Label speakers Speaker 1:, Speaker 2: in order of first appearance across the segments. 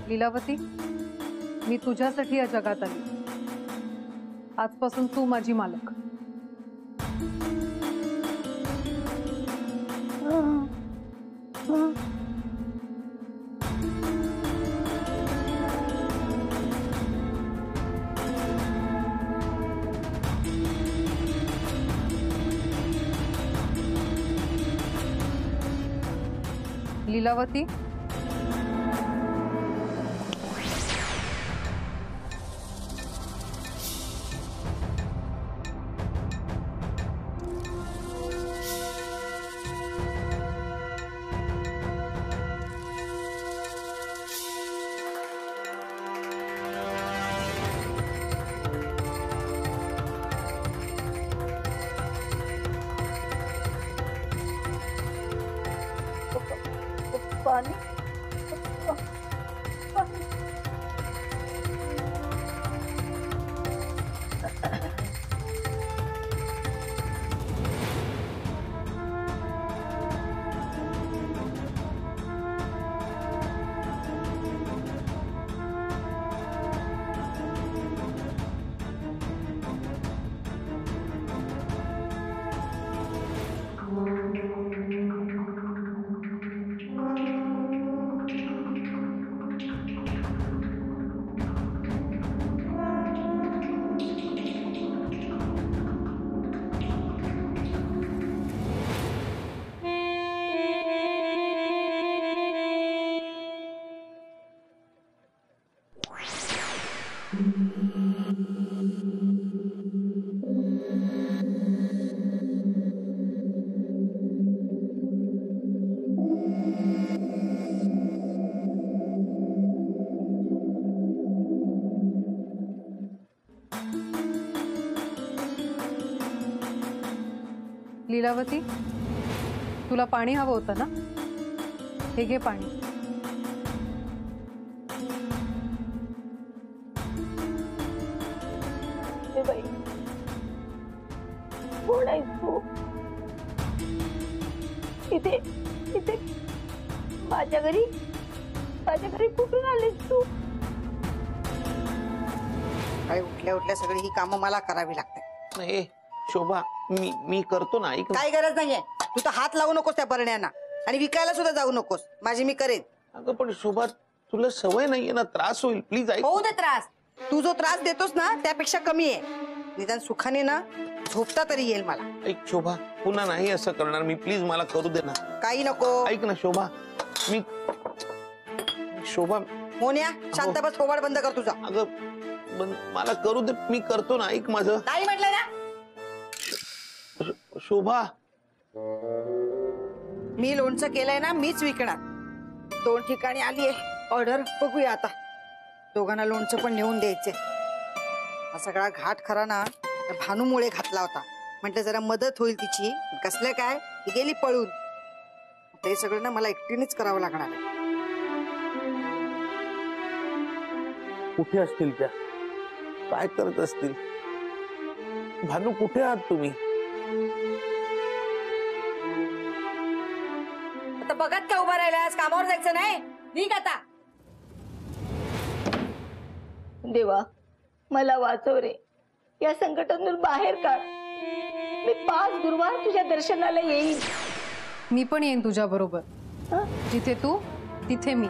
Speaker 1: लीलावती, मी तुझ्यासाठी या जगात आली. आजपासून तू माझी मालक. लीलावती,
Speaker 2: पानी
Speaker 1: लीलावती, तुला पाणी हवं होतं ना? हे घे पाणी.
Speaker 2: बाई, कोण आहेस तू? इथे इथे माझ्या घरी कुठून आलीस तू?
Speaker 3: काय उठल्या उठल्या सगळी ही कामं मला करावी लागतात.
Speaker 4: नाही शोभा, मी करतो ना.
Speaker 3: काय गरज नाहीये. तू तर हात लावू नकोस त्या बरण्यांना आणि विकायला सुद्धा जाऊ नकोस. माझी मी करेन.
Speaker 4: अगं पण शोभा, तुला सवय नाहीये ना, त्रास होईल. प्लीज ऐक.
Speaker 3: होऊ दे त्रास. तू जो त्रास देतोस ना त्यापेक्षा कमी आहे. निदान सुखाने ना झोपता तरी येईल मला.
Speaker 4: ऐक शोभा, पुन्हा नाही असं करणार मी. प्लीज मला करू दे ना.
Speaker 3: काही नको.
Speaker 4: ऐक ना शोभा, मी शोभा.
Speaker 3: मोन्या, शांत बस. फोबाड बंद कर तुझा.
Speaker 4: अगं मला करू दे, मी करतो ना. ऐक माझं.
Speaker 3: काही म्हटलं ना.
Speaker 4: शोभा,
Speaker 3: मी लोणचं केलंय ना मीच विकणार. 2 ठिकाणी आलीये ऑर्डर. बघूया आता. दोघांना लोणचं पण नेऊन द्यायचे. हा सगळा घाट खरा ना भानूमुळे घातला होता. म्हटलं जरा मदत होईल तिची. कसलं काय, ती गेली पळून. ते सगळं ना मला एकटीनेच करावं लागणार आहे.
Speaker 4: कुठे असतील त्या? काय करत असतील? भानू, कुठे आहात तुम्ही?
Speaker 3: आता बघत का उभा राहिला? आज कामावर जायचं नाही? निघ आता.
Speaker 2: देवा, मला वाचव रे. या संकटातून बाहेर काढ. मी 5 गुरुवार तुझ्या दर्शनाला येईन.
Speaker 1: मी पण येईन तुझ्या बरोबर. जिथे तू तिथे मी.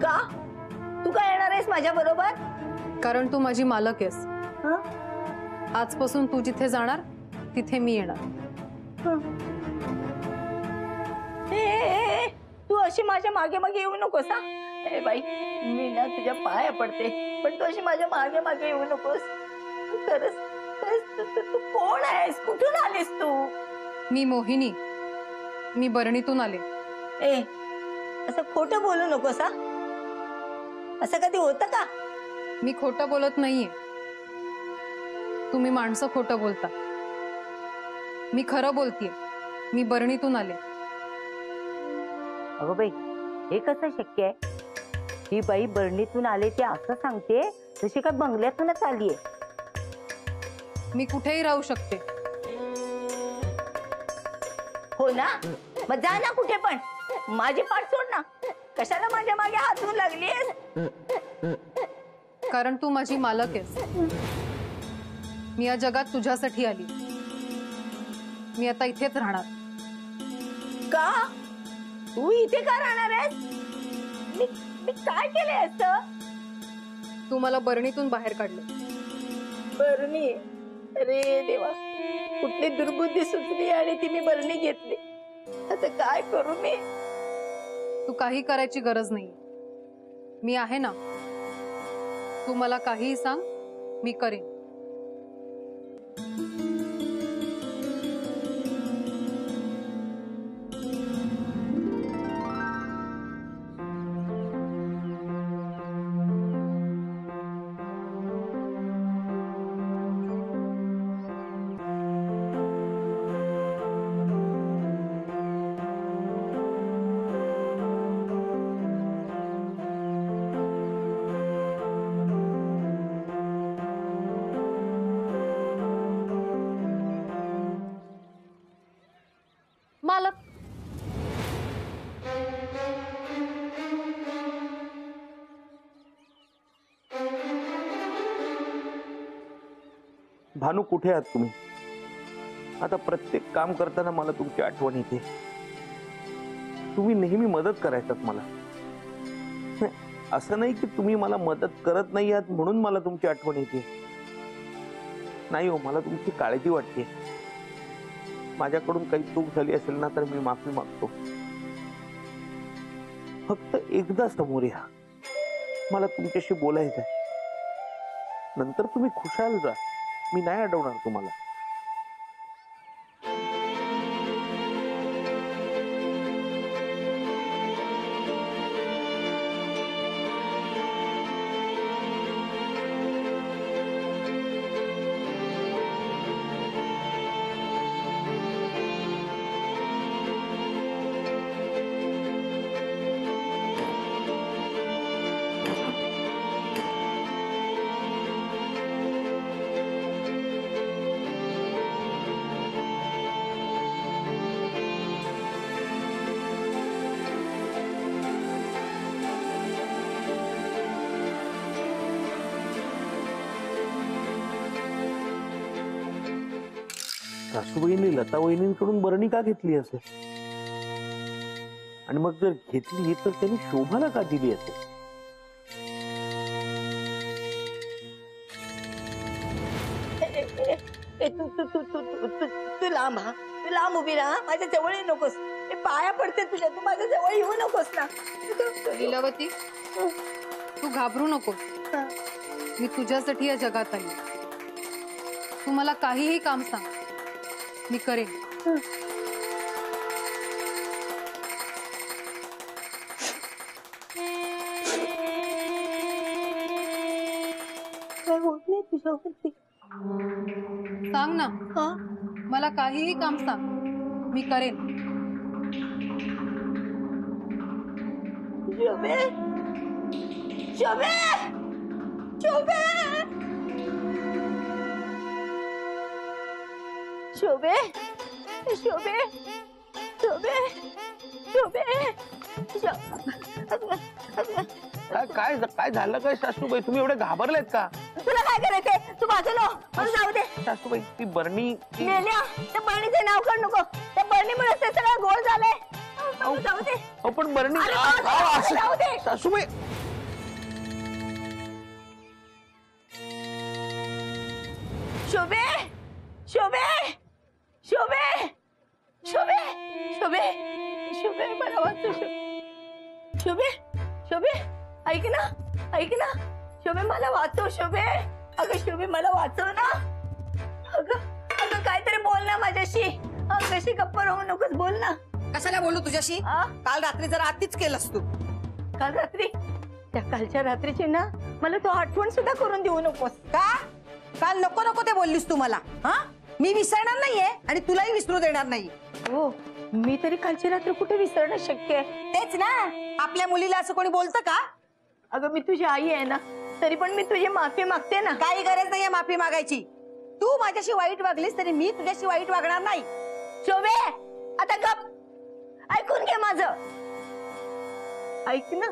Speaker 2: का? तू काय येणार आहेस माझ्या बरोबर?
Speaker 1: कारण तू माझी मालक आहेस. आजपासून तू जिथे जाणार तिथे मी येणार.
Speaker 2: तू अशी माझ्या मागे मागे येऊ नकोस. ए बाई, मी ना तुझ्या पाया पडते, पण तू अशी माझ्या मागे मागे येऊ नकोस. खरंच तू कोण आहेस? कुठून आलीस तू?
Speaker 1: मी मोहिनी. मी बरणीतून आले.
Speaker 2: ए, असं खोटं बोलू नकोस. असं कधी होतं का?
Speaker 1: मी खोटं बोलत नाहीये. तुम्ही माणसं खोटं बोलता. मी खरं बोलतेय. मी बरणीतून आले.
Speaker 5: अगं बाई, हे कसं शक्य आहे? ही बाई बरणीतून आले ते असं सांगते जशी काय बंगल्यातूनच आलीये.
Speaker 1: मी कुठेही राहू शकते.
Speaker 2: हो ना, मग जा ना कुठे पण. माझी पाठ सोड ना. कशाला माझ्या मागे हात धुवून लागलीस?
Speaker 1: कारण तू माझी मालक आहेस. मी या जगात तुझ्यासाठी आली. मी आता इथेच राहणार.
Speaker 2: का तू इथे का राहणार आहेस? मी मी काय केलंय असं?
Speaker 1: तू मला बरणीतून बाहेर काढले.
Speaker 2: बरणी? अरे देवा, कुठली दुर्बुद्धी सुचली आणि ती मी बरणी घेतली. आता काय करू मी?
Speaker 1: तू काही करायची गरज नाही. मी आहे ना. तू मला काहीही सांग, मी करेन. मालक,
Speaker 4: भानू कुठे आहात तुम्ही? आता प्रत्येक काम करताना मला तुमची आठवण येते. तुम्ही नेहमी मदत करायचात मला. असं नाही की तुम्ही मला मदत करत नाही आहात म्हणून मला तुमची आठवण येते. नाही हो, मला तुमची काळजी वाटते. माझ्याकडून काही चूक झाली असेल ना तर मी माफी मागतो. फक्त एकदा समोर या. मला तुमच्याशी बोलायचं आहे. नंतर तुम्ही खुशाल जा. मी नाही अडवणार तुम्हाला. सासूबाईंनी लता वहिनींकडून बरणी का घेतली असेल? आणि मग जर घेतली तर त्यांनी शोभाला का दिली असेल?
Speaker 2: तू तू तू तू तू तू तू लांब हा. तू लांब उभी राहा. माझ्या जवळ येऊ नकोस. मी पाया पडते तुझ्या. तू माझ्या जवळ येऊ नकोस ना.
Speaker 1: लीलावती, तू घाबरू नको. मी तुझ्यासाठी या जगात आली. तू मला काहीही काम सांग, मी करेन.
Speaker 2: काय होत नाही तुझ्यावरती?
Speaker 1: सांग ना.
Speaker 2: हा,
Speaker 1: मला काहीही काम सांग, मी करेन.
Speaker 2: शोभे, शोभे, शोभे, शोभे, शोभे, शोभे, शोभे.
Speaker 4: काय काय झालं काय सासूबाई? तुम्ही एवढे घाबरलेत का?
Speaker 2: तुला काय करायचंय? तू बाजूला मला जाऊ दे.
Speaker 4: सासूबाई ती बरणी
Speaker 2: मेल्या, त्या बरणीचे नाव काढ नको. त्या बरणीमुळे ते सगळं गोळ झालंय. जाऊ दे.
Speaker 4: हो पण बरणी
Speaker 2: अरे जाऊ दे.
Speaker 4: सासूबाई
Speaker 2: शोभे, शोभे, शोभे, शोभे, शोभे, शोभे, मला वाचव. शोभे, शोभे, ऐक ना, ऐक ना. शोभे मला वाचव. शोभे, अगं शोभे मला वाचव ना. अगं अगं काहीतरी बोल ना माझ्याशी. कशी गप्प राहू नकोस, बोल ना.
Speaker 3: कशाला बोलू तुझ्याशी? काल रात्री जरा आतीच केलंस तू.
Speaker 2: काल रात्री? त्या कालच्या रात्रीची ना मला तू आठवण सुद्धा करून देऊ नकोस.
Speaker 3: का? काल नको नको ते बोललीस तू मला. हा, मी विसरणार नाहीये आणि तुलाही विसरू देणार नाही.
Speaker 2: हो, मी तरी कालची रात्र कुठे विसरणं शक्य आहे?
Speaker 3: तेच ना, आपल्या मुलीला असं कोणी बोलतं का?
Speaker 2: अगं मी तुझी आई आहे ना, तरी पण मी तुझी माफी मागते ना.
Speaker 3: काही गरज नाहीये माफी मागायची.
Speaker 2: तू माझ्याशी वाईट वागलीस तरी मी तुझ्याशी वाईट वागणार नाही. शोभे आता गप, ऐकून घे माझं. ऐक ना,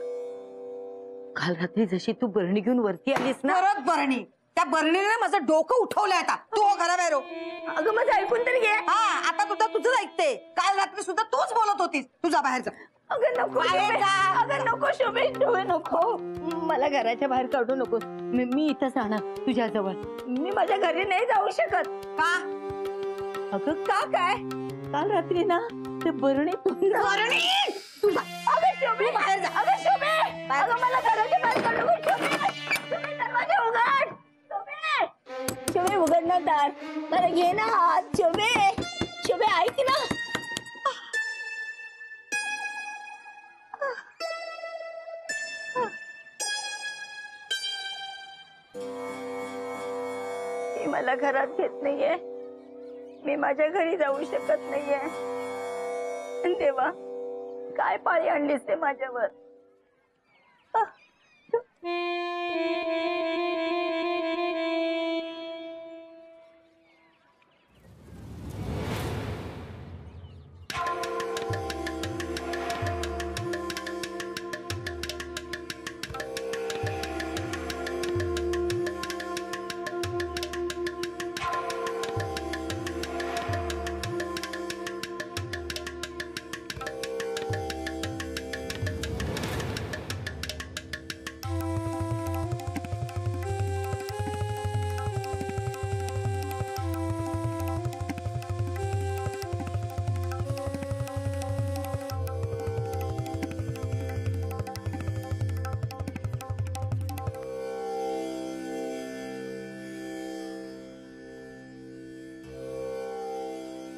Speaker 2: काल रात्री जशी तू बरणी घेऊन वरती आलीस ना.
Speaker 3: परत बरणी, त्या बरणीने माझं डोकं उठवलंय आता. तू घराबाहेर हो.
Speaker 2: अगं माझं ऐकून तरी घे.
Speaker 3: हा, आता तुझं ऐकते. काल रात्री सुद्धा तूच बोलत होतीस. तुझा बाहेर जा.
Speaker 2: अगं नको
Speaker 3: बाहेर जा.
Speaker 2: अगं नको शोभे, शोभे नको. मला घराच्या बाहेर काढू नको. मी इथंच राहणार तुझ्या जवळ. मी माझ्या घरी नाही जाऊ शकत.
Speaker 3: का?
Speaker 2: अगं का काय, काल रात्री ना ते बरणी अगं शोभे बाहेर जा. अगं शोभे, अगं मला घराच्या बाहेर काढू नको. शोभे दरवाजा उघड. शोभे, शोभे उघड ना दार. मला घे ना हात. शोभे, शोभे ऐक ना. ती मला घरात घेत नाहीये. मी माझ्या घरी जाऊ शकत नाहीये. देवा, काय पाळी आणलीस ते माझ्यावर.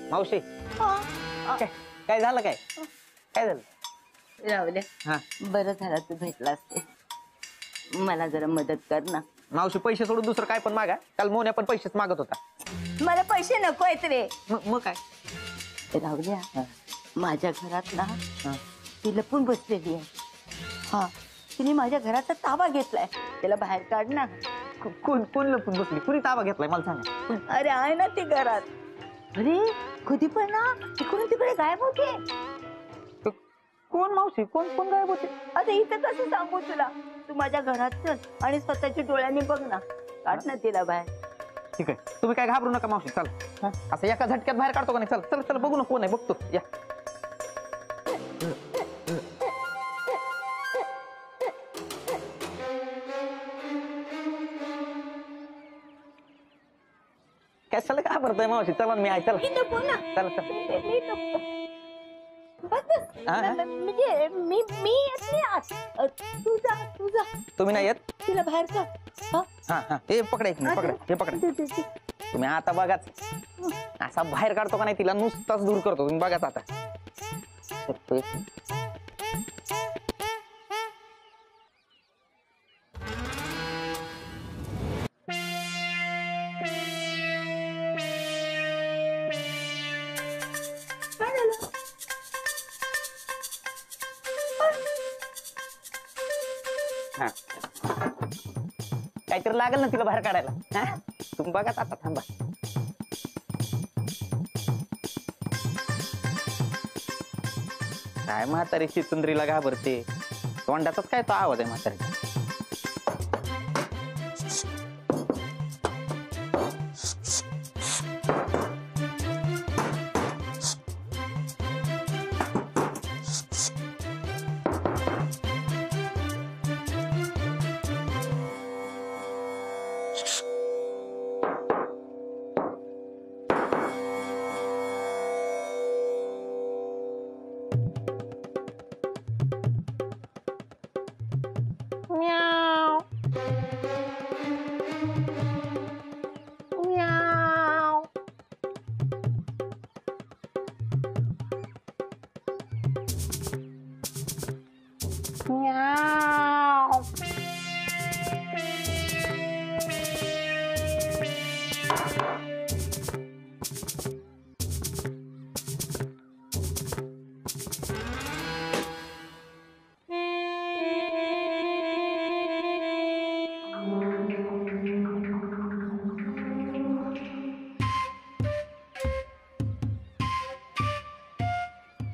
Speaker 6: मावशी काय झालं, काय झालं?
Speaker 2: रावले,
Speaker 6: हा
Speaker 2: बरं झालं तू भेटलास ते. मला जरा मदत कर ना.
Speaker 6: मावशी, पैसे सोडून दुसरं काय पण मागा. काल मोन्या पण पैसेच मागत होता.
Speaker 2: मला पैसे नको आहेत रे.
Speaker 6: मग काय?
Speaker 2: रावल्या, माझ्या घरात ना ती लपून बसलेली आहे. हा, तिने माझ्या घराचा ताबा घेतलाय. त्याला बाहेर काढ ना.
Speaker 6: कोण लपून बसली? कुणी ताबा घेतलाय मला सांगा.
Speaker 2: अरे आहे ना ती घरात. अरे कधी पण ना तिकडून तिकडे गायब होते.
Speaker 6: कोण मावशी? कोण गायब होते?
Speaker 2: आता इथं कसं सांगू तुला. तू माझ्या घरात चल आणि स्वतःच्या डोळ्यांनी बघ ना. काढ ना तिला बाहेर.
Speaker 6: ठीक आहे, तुम्ही काय घाबरू नका मावशी. चल, असं एका झटक्यात बाहेर काढतो का नाही? चल चल चल, बघू ना कोण आहे. बघतो या. कशाला घाबरतोय मावशी? चला मी आहे. चला
Speaker 2: मी नको ना.
Speaker 6: चला चल.
Speaker 2: मी नको. बस बस. म्हणजे मी येत नाही आत. तू जा.
Speaker 6: तुम्ही नाही येत?
Speaker 2: तिला बाहेर काढ. हा?
Speaker 6: हा हा, हे पकडा एक मिनिट, पकडा हे पकडा. तुम्ही आता बघाच, असा बाहेर काढतो का नाही तिला नुसताच दूर करतो. तुम्ही बघाच आता. हा, काहीतरी लागेल ना तिला बाहेर काढायला. हा, तुम्ही बघाच आता. थांबा. काय म्हातारी चितुंद्रीला घाबरते? तोंडाचाच काय तो आवाज आहे म्हातारी.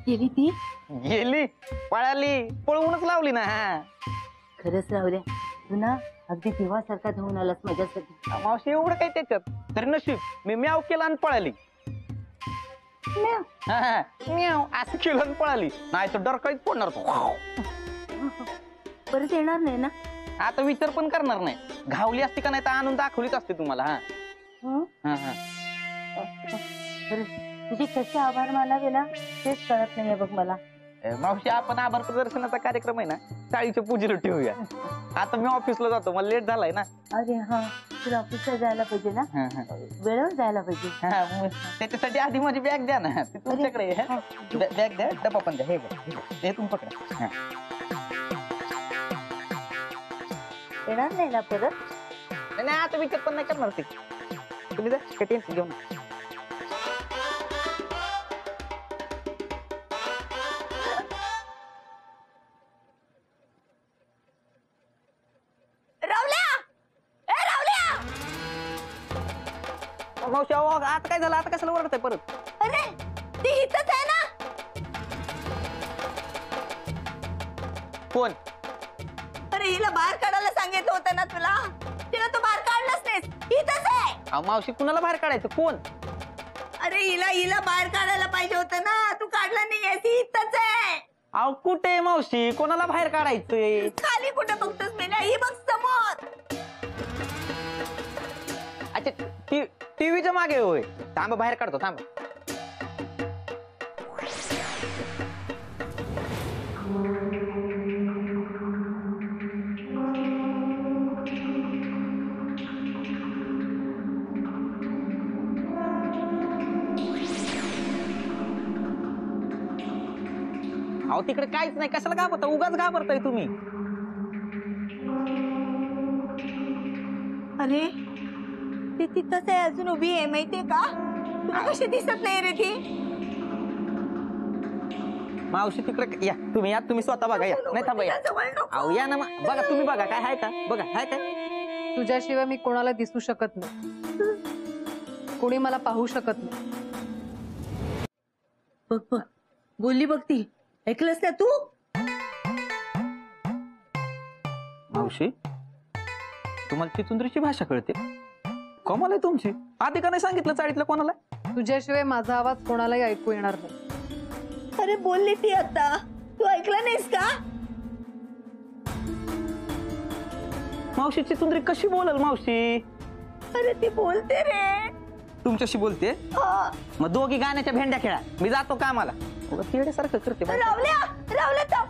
Speaker 2: गेली ती
Speaker 6: गेली पळाली पळवूनच लावली ना.
Speaker 2: खरंच राहुल्या तू ना अगदी देवासारखा धावून आलास माझ्यासाठी.
Speaker 6: मावशी एवढं काय त्याच्यात तरी नशीब मी म्याव केला आणि पळाली. म्याव असं केलं आणि पळाली नाही तर डरकाळीत पडणार तो.
Speaker 2: परत येणार नाही ना?
Speaker 6: आता विचार पण करणार नाही. घावली असती का नाही तर आणून दाखवलीच असते तुम्हाला. हा
Speaker 2: तुझे कसे आभार मानावे ना तेच कळत नाहीये बघ मला.
Speaker 6: मावशी आपण आभार प्रदर्शनाचा कार्यक्रम आहे ना चाळीच्या पूजेला ठेवूया. आता मी ऑफिसला जातो मला लेट झालाय ना.
Speaker 2: अरे हा तुला ऑफिसला जायला पाहिजे ना वेळेवर जायला पाहिजे.
Speaker 6: मग त्याच्यासाठी आधी माझी बॅग द्या ना ती तुमच्याकडे बॅग द्या डबा पण द्या. हे तुम्ही पकडा.
Speaker 2: येणार नाही ना परत?
Speaker 6: नाही आता विचार पण नाही करणार ते. तुम्ही जा काही टेन्शन घेऊन. मावशी आता काय झालं आता कशाला ओरडताय परत?
Speaker 2: अरे ती इथंच आहे ना.
Speaker 6: कोण?
Speaker 2: अरे हिला बाहेर काढायला सांगितलं होतं ना तुला. तिला तू बाहेर काढलंच नाहीस. इथंच आहे.
Speaker 6: मावशी कुणाला बाहेर काढायचं? कोण?
Speaker 2: अरे हिला बाहेर काढायला पाहिजे होतं ना. तू काढला नाहीये. ती इथंच आहे.
Speaker 6: अहो कुठे मावशी कोणाला बाहेर काढायचंय?
Speaker 2: खाली कुठे बघतोस मेल्या? ही बघ समोर.
Speaker 6: अच्छा टीव्हीच्या मागे होय. थांब बाहेर काढतो थांब. अहो तिकडे काहीच नाही कशाला घाबरता उगाच घाबरताय तुम्ही.
Speaker 2: अरे ती तिथंच आहे अजून उभी आहे माहितीये का? तुला कशी दिसत नाही रे ती?
Speaker 6: मावशी तिकडे या तुम्ही स्वतः बघा या. नाही थांबा या. अहो या ना बघा तुम्ही बघा काय आहे का बघा आहे काय.
Speaker 1: तुझ्याशिवाय मी कोणाला दिसू शकत नाही. कोणी मला पाहू शकत नाही.
Speaker 2: बघ बघ बोलली बघ ती. ऐकलंस ना तू?
Speaker 6: मावशी तुम्हाला चिचुंद्रीची भाषा कळते? कमाल आहे तुमची. आधी का नाही सांगितलं चाळीतलं कोणाला?
Speaker 1: तुझ्याशिवाय माझा आवाज कोणालाही ऐकू येणार नाही.
Speaker 2: अरे बोलली ती आता. तू ऐकलं नाहीस का?
Speaker 6: मावशी चिचुंद्री कशी बोलल मावशी?
Speaker 2: अरे ती बोलते रे.
Speaker 6: तुमच्याशी बोलते?
Speaker 2: हा.
Speaker 6: मग दोघी गाण्याच्या भेंड्या खेळा. मी जातो कामाला. सारखं करते.
Speaker 2: रावल्या थांब.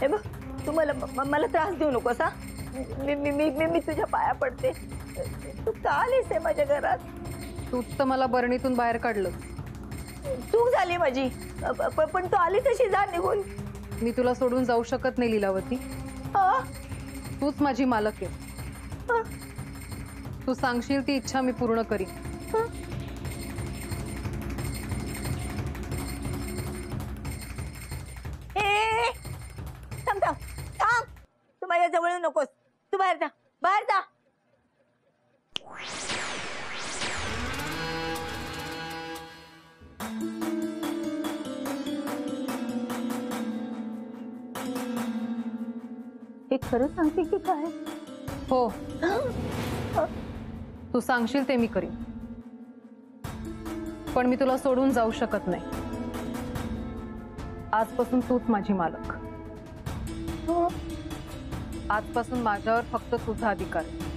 Speaker 2: हे बघ तू मला त्रास देऊ नकोस. हा मी तुझ्या पाया पडते. तू का आलीस माझ्या घरात?
Speaker 1: तूच तर मला बरणीतून बाहेर काढलं.
Speaker 2: चूक झाली माझी. पण तू आली तशी जा निघून.
Speaker 1: मी तुला सोडून जाऊ शकत नाही लीलावती. तूच माझी मालक आहे. तू सांगशील ती इच्छा मी पूर्ण करीन.
Speaker 2: थांब थांब थांब. तू माझ्या जवळ नकोस. तू बाहेर जा बाहेर जा. हे खरं सांगते की काय?
Speaker 1: हो तू सांगशील ते मी करीन. पण मी तुला सोडून जाऊ शकत नाही. आजपासून तूच माझी मालक. आजपासून माझ्यावर फक्त तुझा अधिकार आहे.